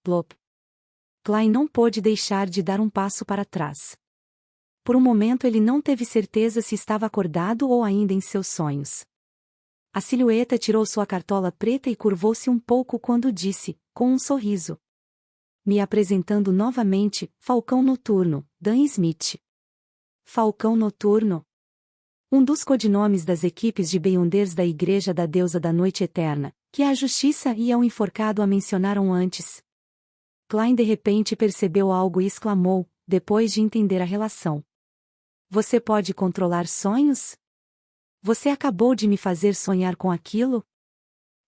Plop. Klein não pôde deixar de dar um passo para trás. Por um momento ele não teve certeza se estava acordado ou ainda em seus sonhos. A silhueta tirou sua cartola preta e curvou-se um pouco quando disse, com um sorriso. Me apresentando novamente, Falcão Noturno, Dan Smith. Falcão Noturno? Um dos codinomes das equipes de Beyonders da Igreja da Deusa da Noite Eterna, que a Justiça e o Enforcado a mencionaram antes. Klein de repente percebeu algo e exclamou, depois de entender a relação. Você pode controlar sonhos? Você acabou de me fazer sonhar com aquilo?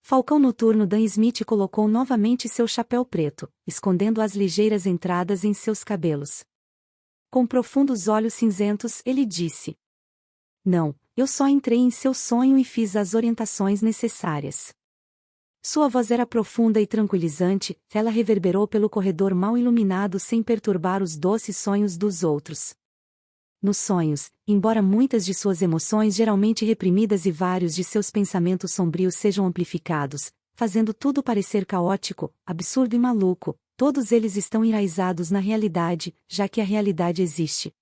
Falcão Noturno Dan Smith colocou novamente seu chapéu preto, escondendo as ligeiras entradas em seus cabelos. Com profundos olhos cinzentos, ele disse. Não, eu só entrei em seu sonho e fiz as orientações necessárias. Sua voz era profunda e tranquilizante, ela reverberou pelo corredor mal iluminado sem perturbar os doces sonhos dos outros. Nos sonhos, embora muitas de suas emoções geralmente reprimidas e vários de seus pensamentos sombrios sejam amplificados, fazendo tudo parecer caótico, absurdo e maluco, todos eles estão enraizados na realidade, já que a realidade existe.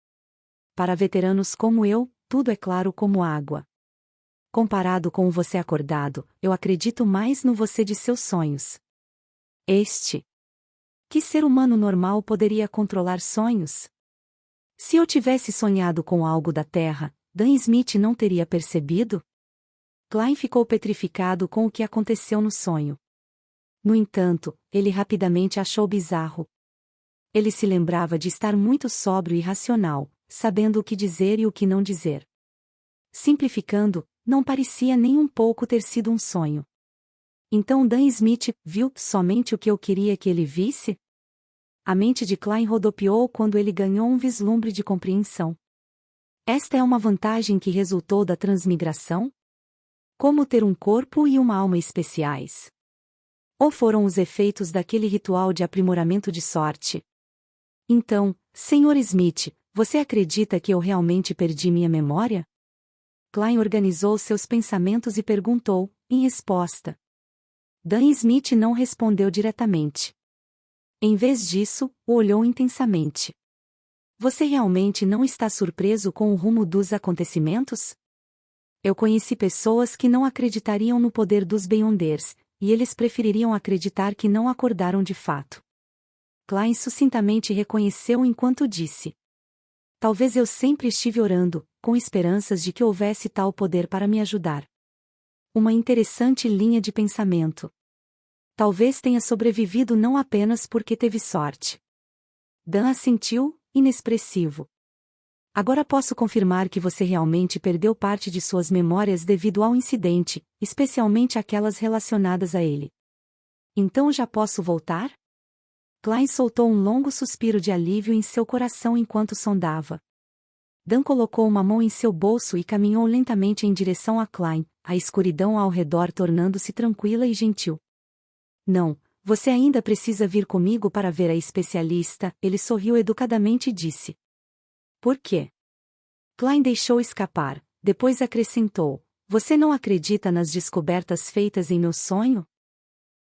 Para veteranos como eu, tudo é claro como água. Comparado com o você acordado, eu acredito mais no você de seus sonhos. Que ser humano normal poderia controlar sonhos? Se eu tivesse sonhado com algo da Terra, Dan Smith não teria percebido? Klein ficou petrificado com o que aconteceu no sonho. No entanto, ele rapidamente achou bizarro. Ele se lembrava de estar muito sóbrio e racional, sabendo o que dizer e o que não dizer. Simplificando, não parecia nem um pouco ter sido um sonho. Então Dan Smith viu somente o que eu queria que ele visse? A mente de Klein rodopiou quando ele ganhou um vislumbre de compreensão. Esta é uma vantagem que resultou da transmigração? Como ter um corpo e uma alma especiais? Ou foram os efeitos daquele ritual de aprimoramento de sorte? Então, Sr. Smith, você acredita que eu realmente perdi minha memória? Klein organizou seus pensamentos e perguntou, em resposta. Dan Smith não respondeu diretamente. Em vez disso, o olhou intensamente. Você realmente não está surpreso com o rumo dos acontecimentos? Eu conheci pessoas que não acreditariam no poder dos Beyonders, e eles prefeririam acreditar que não acordaram de fato. Klein sucintamente reconheceu enquanto disse. Talvez eu sempre estive orando, com esperanças de que houvesse tal poder para me ajudar. Uma interessante linha de pensamento. Talvez tenha sobrevivido não apenas porque teve sorte. Dan assentiu, inexpressivo. Agora posso confirmar que você realmente perdeu parte de suas memórias devido ao incidente, especialmente aquelas relacionadas a ele. Então já posso voltar? Klein soltou um longo suspiro de alívio em seu coração enquanto sondava. Dan colocou uma mão em seu bolso e caminhou lentamente em direção a Klein, a escuridão ao redor tornando-se tranquila e gentil. Não, você ainda precisa vir comigo para ver a especialista, ele sorriu educadamente e disse. Por quê? Klein deixou escapar, depois acrescentou, você não acredita nas descobertas feitas em meu sonho?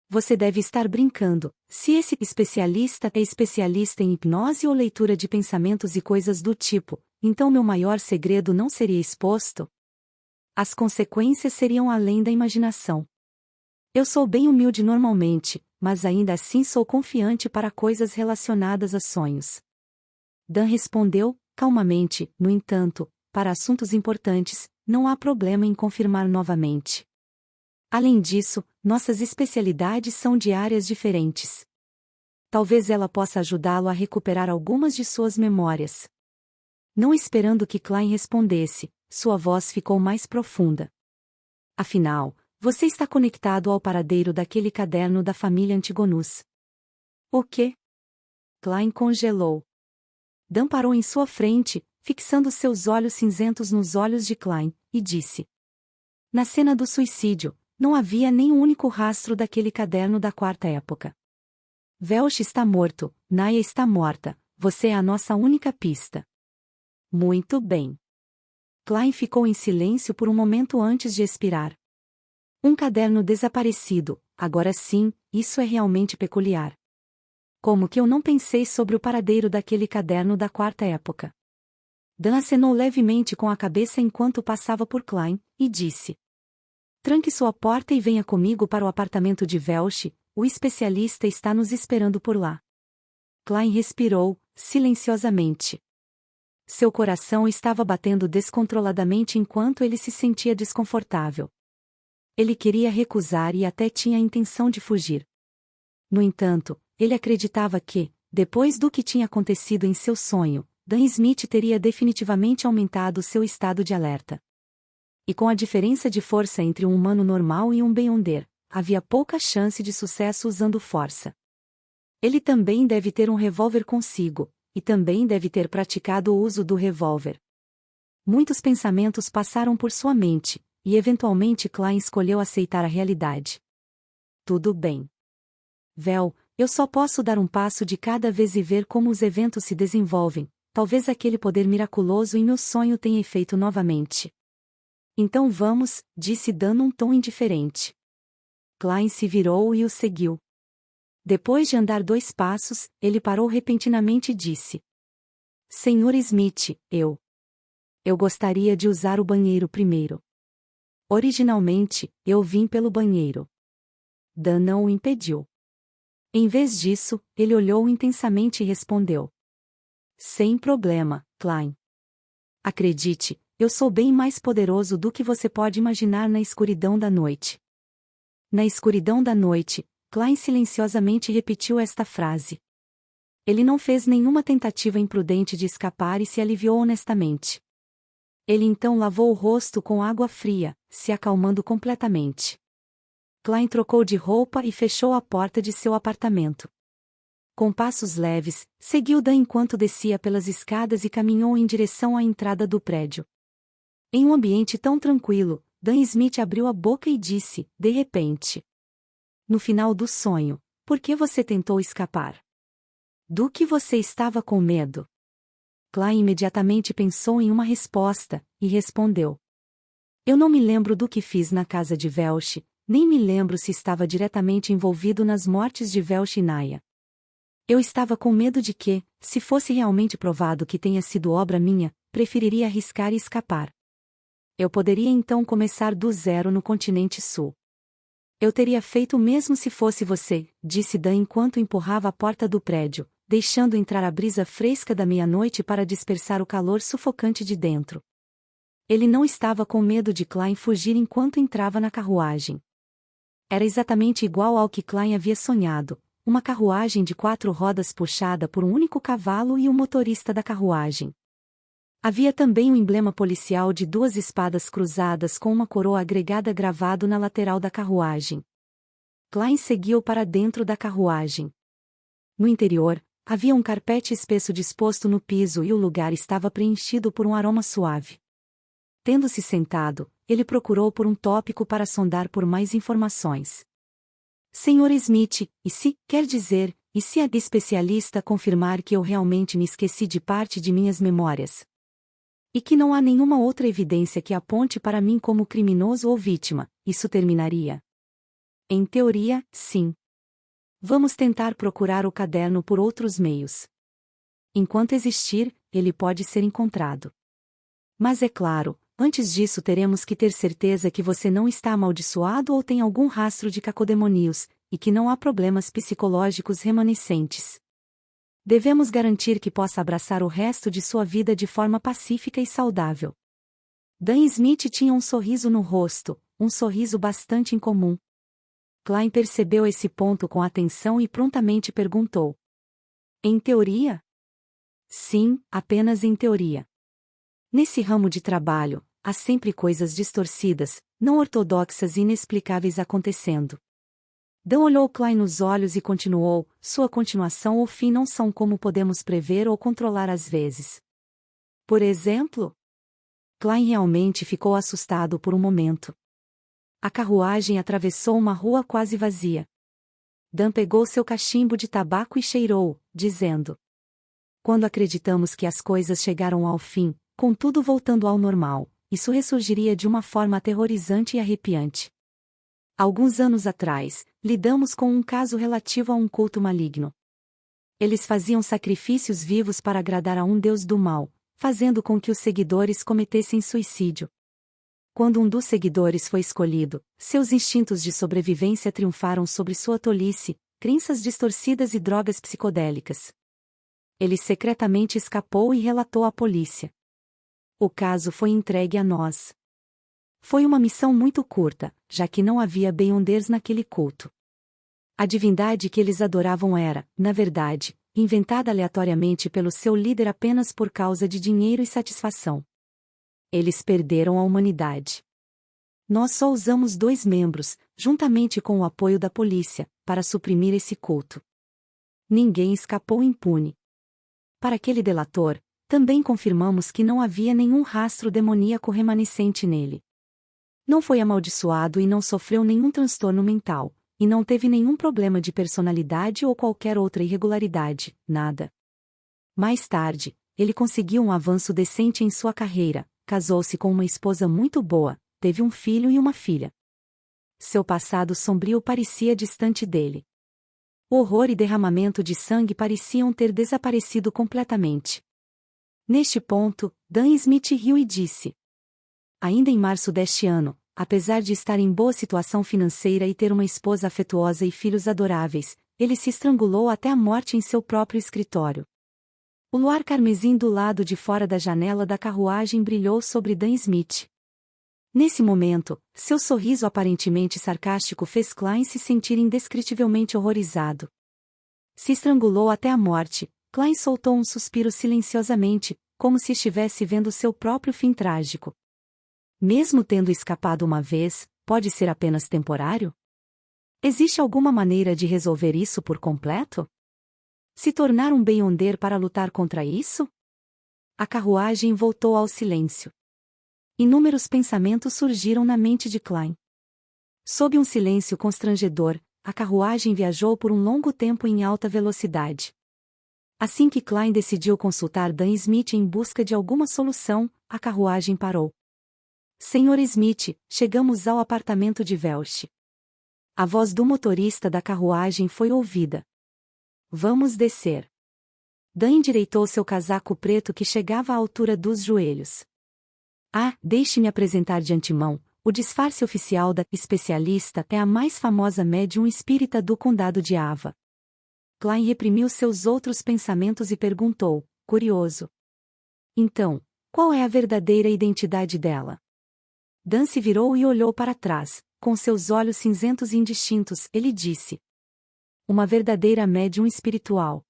Você deve estar brincando, se esse especialista é especialista em hipnose ou leitura de pensamentos e coisas do tipo, então meu maior segredo não seria exposto? As consequências seriam além da imaginação. Eu sou bem humilde normalmente, mas ainda assim sou confiante para coisas relacionadas a sonhos. Dan respondeu, calmamente, no entanto, para assuntos importantes, não há problema em confirmar novamente. Além disso, nossas especialidades são de áreas diferentes. Talvez ela possa ajudá-lo a recuperar algumas de suas memórias. Não esperando que Klein respondesse, sua voz ficou mais profunda. Afinal, você está conectado ao paradeiro daquele caderno da família Antigonus. O quê? Klein congelou. Dan parou em sua frente, fixando seus olhos cinzentos nos olhos de Klein, e disse. Na cena do suicídio, não havia nem um único rastro daquele caderno da quarta época. Welch está morto, Naya está morta, você é a nossa única pista. Muito bem. Klein ficou em silêncio por um momento antes de expirar. Um caderno desaparecido, agora sim, isso é realmente peculiar. Como que eu não pensei sobre o paradeiro daquele caderno da quarta época? Dan acenou levemente com a cabeça enquanto passava por Klein, e disse: Tranque sua porta e venha comigo para o apartamento de Welsh, o especialista está nos esperando por lá. Klein respirou, silenciosamente. Seu coração estava batendo descontroladamente enquanto ele se sentia desconfortável. Ele queria recusar e até tinha a intenção de fugir. No entanto, ele acreditava que, depois do que tinha acontecido em seu sonho, Dan Smith teria definitivamente aumentado seu estado de alerta. E com a diferença de força entre um humano normal e um Beyonder, havia pouca chance de sucesso usando força. Ele também deve ter um revólver consigo, e também deve ter praticado o uso do revólver. Muitos pensamentos passaram por sua mente, e eventualmente Klein escolheu aceitar a realidade. Tudo bem. Vel, eu só posso dar um passo de cada vez e ver como os eventos se desenvolvem. Talvez aquele poder miraculoso em meu sonho tenha efeito novamente. Então vamos, disse Dan num tom indiferente. Klein se virou e o seguiu. Depois de andar 2 passos, ele parou repentinamente e disse: Senhor Smith, eu gostaria de usar o banheiro primeiro. Originalmente, eu vim pelo banheiro. Dan não o impediu. Em vez disso, ele olhou intensamente e respondeu: Sem problema, Klein. Acredite, eu sou bem mais poderoso do que você pode imaginar na escuridão da noite. Na escuridão da noite, Klein silenciosamente repetiu esta frase. Ele não fez nenhuma tentativa imprudente de escapar e se aliviou honestamente. Ele então lavou o rosto com água fria, se acalmando completamente. Klein trocou de roupa e fechou a porta de seu apartamento. Com passos leves, seguiu Dan enquanto descia pelas escadas e caminhou em direção à entrada do prédio. Em um ambiente tão tranquilo, Dan Smith abriu a boca e disse, de repente: No final do sonho, por que você tentou escapar? Do que você estava com medo? Klein imediatamente pensou em uma resposta, e respondeu: Eu não me lembro do que fiz na casa de Welsh, nem me lembro se estava diretamente envolvido nas mortes de Welsh e Naya. Eu estava com medo de que, se fosse realmente provado que tenha sido obra minha, preferiria arriscar e escapar. Eu poderia então começar do zero no continente sul. Eu teria feito o mesmo se fosse você, disse Dan enquanto empurrava a porta do prédio, deixando entrar a brisa fresca da meia-noite para dispersar o calor sufocante de dentro. Ele não estava com medo de Klein fugir enquanto entrava na carruagem. Era exatamente igual ao que Klein havia sonhado, uma carruagem de 4 rodas puxada por um único cavalo e o motorista da carruagem. Havia também um emblema policial de 2 espadas cruzadas com uma coroa agregada gravado na lateral da carruagem. Klein seguiu para dentro da carruagem. No interior, havia um carpete espesso disposto no piso e o lugar estava preenchido por um aroma suave. Tendo-se sentado, ele procurou por um tópico para sondar por mais informações. Senhor Smith, quer dizer, e se a especialista confirmar que eu realmente me esqueci de parte de minhas memórias? E que não há nenhuma outra evidência que aponte para mim como criminoso ou vítima, isso terminaria? Em teoria, sim. Vamos tentar procurar o caderno por outros meios. Enquanto existir, ele pode ser encontrado. Mas é claro, antes disso teremos que ter certeza que você não está amaldiçoado ou tem algum rastro de cacodemonios, e que não há problemas psicológicos remanescentes. Devemos garantir que possa abraçar o resto de sua vida de forma pacífica e saudável. Dan Smith tinha um sorriso no rosto, um sorriso bastante incomum. Klein percebeu esse ponto com atenção e prontamente perguntou: Em teoria? Sim, apenas em teoria. Nesse ramo de trabalho, há sempre coisas distorcidas, não ortodoxas e inexplicáveis acontecendo. Dan olhou Klein nos olhos e continuou, sua continuação ou fim não são como podemos prever ou controlar às vezes. Por exemplo? Klein realmente ficou assustado por um momento. A carruagem atravessou uma rua quase vazia. Dan pegou seu cachimbo de tabaco e cheirou, dizendo: Quando acreditamos que as coisas chegaram ao fim, com tudo voltando ao normal, isso ressurgiria de uma forma aterrorizante e arrepiante. Alguns anos atrás, lidamos com um caso relativo a um culto maligno. Eles faziam sacrifícios vivos para agradar a um deus do mal, fazendo com que os seguidores cometessem suicídio. Quando um dos seguidores foi escolhido, seus instintos de sobrevivência triunfaram sobre sua tolice, crenças distorcidas e drogas psicodélicas. Ele secretamente escapou e relatou à polícia. O caso foi entregue a nós. Foi uma missão muito curta, já que não havia Beyonders naquele culto. A divindade que eles adoravam era, na verdade, inventada aleatoriamente pelo seu líder apenas por causa de dinheiro e satisfação. Eles perderam a humanidade. Nós só usamos 2 membros, juntamente com o apoio da polícia, para suprimir esse culto. Ninguém escapou impune. Para aquele delator, também confirmamos que não havia nenhum rastro demoníaco remanescente nele. Não foi amaldiçoado e não sofreu nenhum transtorno mental, e não teve nenhum problema de personalidade ou qualquer outra irregularidade, nada. Mais tarde, ele conseguiu um avanço decente em sua carreira, casou-se com uma esposa muito boa, teve um filho e uma filha. Seu passado sombrio parecia distante dele. O horror e derramamento de sangue pareciam ter desaparecido completamente. Neste ponto, Dan Smith riu e disse: ainda em março deste ano, apesar de estar em boa situação financeira e ter uma esposa afetuosa e filhos adoráveis, ele se estrangulou até a morte em seu próprio escritório. O luar carmesim do lado de fora da janela da carruagem brilhou sobre Dan Smith. Nesse momento, seu sorriso aparentemente sarcástico fez Klein se sentir indescritivelmente horrorizado. Se estrangulou até a morte. Klein soltou um suspiro silenciosamente, como se estivesse vendo seu próprio fim trágico. Mesmo tendo escapado uma vez, pode ser apenas temporário? Existe alguma maneira de resolver isso por completo? Se tornar um Beyonder para lutar contra isso? A carruagem voltou ao silêncio. Inúmeros pensamentos surgiram na mente de Klein. Sob um silêncio constrangedor, a carruagem viajou por um longo tempo em alta velocidade. Assim que Klein decidiu consultar Dan Smith em busca de alguma solução, a carruagem parou. Senhor Smith, chegamos ao apartamento de Welsh. A voz do motorista da carruagem foi ouvida. Vamos descer. Dan endireitou seu casaco preto que chegava à altura dos joelhos. Deixe-me apresentar de antemão, o disfarce oficial da especialista é a mais famosa médium espírita do condado de Ava. Klein reprimiu seus outros pensamentos e perguntou, curioso. Então, qual é a verdadeira identidade dela? Dan se virou e olhou para trás, com seus olhos cinzentos e indistintos, ele disse. Uma verdadeira médium espiritual.